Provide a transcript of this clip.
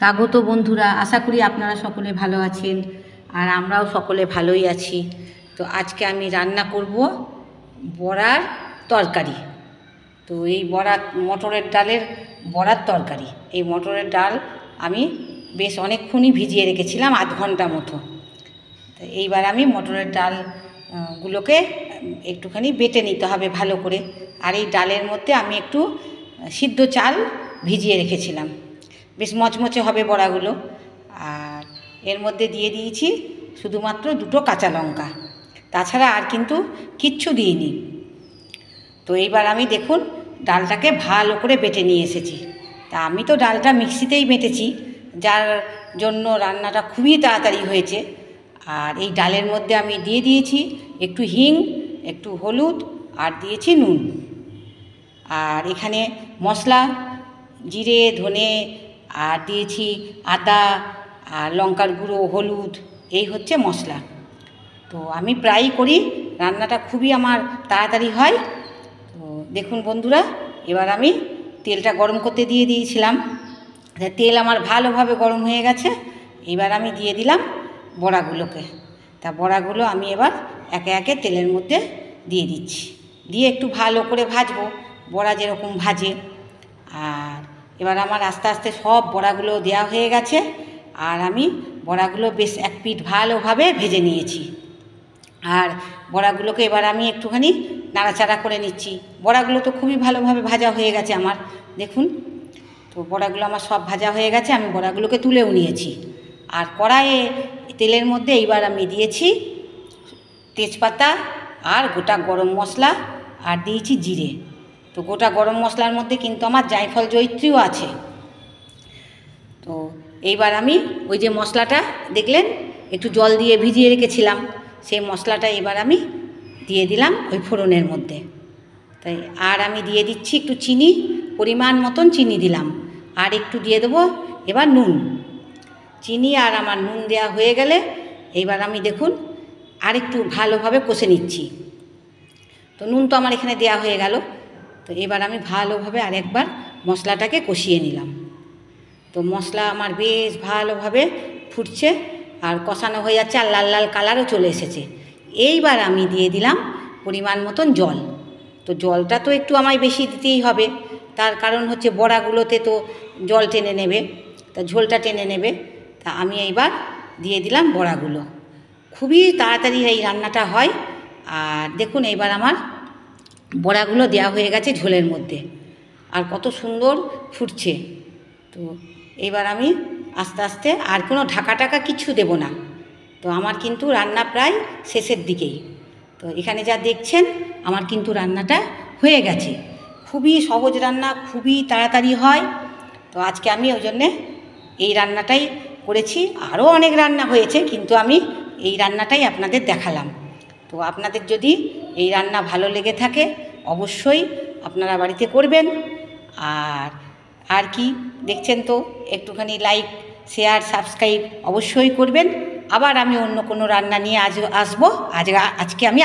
স্বাগত বন্ধুরা, আশা করি আপনারা সকলে ভালো আছেন আর আমরাও সকলে ভালোই আছি। তো আজকে আমি রান্না করব বড়ার তরকারি। তো এই মটরের ডালের বড়ার তরকারি। এই মটরের ডাল আমি বেশ অনেকক্ষণই ভিজিয়ে রেখেছিলাম, আধ ঘন্টা মতো। তো এইবার আমি মটরের ডালগুলোকে একটুখানি বেটে নিতে হবে ভালো করে। আর এই ডালের মধ্যে আমি একটু সিদ্ধ চাল ভিজিয়ে রেখেছিলাম, বেশ মচমচে হবে বড়াগুলো। আর এর মধ্যে দিয়ে দিয়েছি শুধুমাত্র 2টো কাঁচা লঙ্কা, তাছাড়া আর কিন্তু কিচ্ছু দিইনি। তো এইবার আমি দেখুন ডালটাকে ভালো করে বেটে নিয়ে এসেছি। তা আমি তো ডালটা মিক্সিতেই বেটেছি, যার জন্য রান্নাটা খুবই তাড়াতাড়ি হয়েছে। আর এই ডালের মধ্যে আমি দিয়ে দিয়েছি একটু হিং, একটু হলুদ আর দিয়েছি নুন। আর এখানে মশলা জিরে ধনে আর দিয়েছি আদা আর লঙ্কার গুঁড়ো, হলুদ, এই হচ্ছে মশলা। তো আমি প্রায়ই করি, রান্নাটা খুবই আমার তাড়াতাড়ি হয়। তো দেখুন বন্ধুরা, এবার আমি তেলটা গরম করতে দিয়ে দিয়েছিলাম। তেল আমার ভালোভাবে গরম হয়ে গেছে। এবার আমি দিয়ে দিলাম বড়াগুলোকে। তা বড়াগুলো আমি এবার একে একে তেলের মধ্যে দিয়ে দিচ্ছি, দিয়ে একটু ভালো করে ভাজবো, বড়া যেরকম ভাজে। আর এবার আমার আস্তে আস্তে সব বড়াগুলো দেওয়া হয়ে গেছে। আর আমি বড়াগুলো বেশ এক পিঠ ভালোভাবে ভেজে নিয়েছি। আর বড়াগুলোকে এবার আমি একটুখানি নাড়াচাড়া করে নিচ্ছি। বড়াগুলো তো খুবই ভালোভাবে ভাজা হয়ে গেছে আমার, দেখুন। তো বড়াগুলো আমার সব ভাজা হয়ে গেছে, আমি বড়াগুলোকে তুলেও নিয়েছি। আর কড়াইয়ে তেলের মধ্যে এইবার আমি দিয়েছি তেজপাতা আর গোটা গরম মশলা আর দিয়েছি জিরে। তো গোটা গরম মশলার মধ্যে কিন্তু আমার জায়ফল জয়িত্রীও আছে। তো এইবার আমি ওই যে মশলাটা দেখলেন একটু জল দিয়ে ভিজিয়ে রেখেছিলাম, সেই মশলাটা এবার আমি দিয়ে দিলাম ওই ফোড়নের মধ্যে। তাই আর আমি দিয়ে দিচ্ছি একটু চিনি, পরিমাণ মতন চিনি দিলাম। আর একটু দিয়ে দেবো এবার নুন। চিনি আর আমার নুন দেওয়া হয়ে গেলে এইবার আমি দেখুন আর একটু ভালোভাবে কষে নিচ্ছি। তো নুন তো আমার এখানে দেওয়া হয়ে গেল। তো এবার আমি ভালোভাবে আরেকবার মশলাটাকে কষিয়ে নিলাম। তো মশলা আমার বেশ ভালোভাবে ফুটছে আর কষানো হয়ে যাচ্ছে, আর লাল লাল কালারও চলে এসেছে। এইবার আমি দিয়ে দিলাম পরিমাণ মতন জল। তো জলটা তো একটু আমায় বেশি দিতেই হবে, তার কারণ হচ্ছে বড়াগুলোতে তো জল টেনে নেবে, তা ঝোলটা টেনে নেবে। তা আমি এইবার দিয়ে দিলাম বড়াগুলো। খুবই তাড়াতাড়ি এই রান্নাটা হয়। আর দেখুন এইবার আমার বড়াগুলো দেওয়া হয়ে গেছে ঝোলের মধ্যে, আর কত সুন্দর ফুটছে। তো এবার আমি আস্তে আস্তে আর কোনো ঢাকা কিছু দেব না। তো আমার কিন্তু রান্না প্রায় শেষের দিকেই। তো এখানে যা দেখছেন আমার কিন্তু রান্নাটা হয়ে গেছে। খুবই সহজ রান্না, খুবই তাড়াতাড়ি হয়। তো আজকে আমি ওই জন্যে এই রান্নাটাই করেছি। আরও অনেক রান্না হয়েছে, কিন্তু আমি এই রান্নাটাই আপনাদের দেখালাম। তো আপনাদের যদি এই রান্না ভালো লেগে থাকে অবশ্যই আপনারা বাড়িতে করবেন। আর কি দেখছেন, তো একটুখানি লাইক, শেয়ার, সাবস্ক্রাইব অবশ্যই করবেন। আবার আমি অন্য কোনো রান্না নিয়ে আসবো। আজকে আমি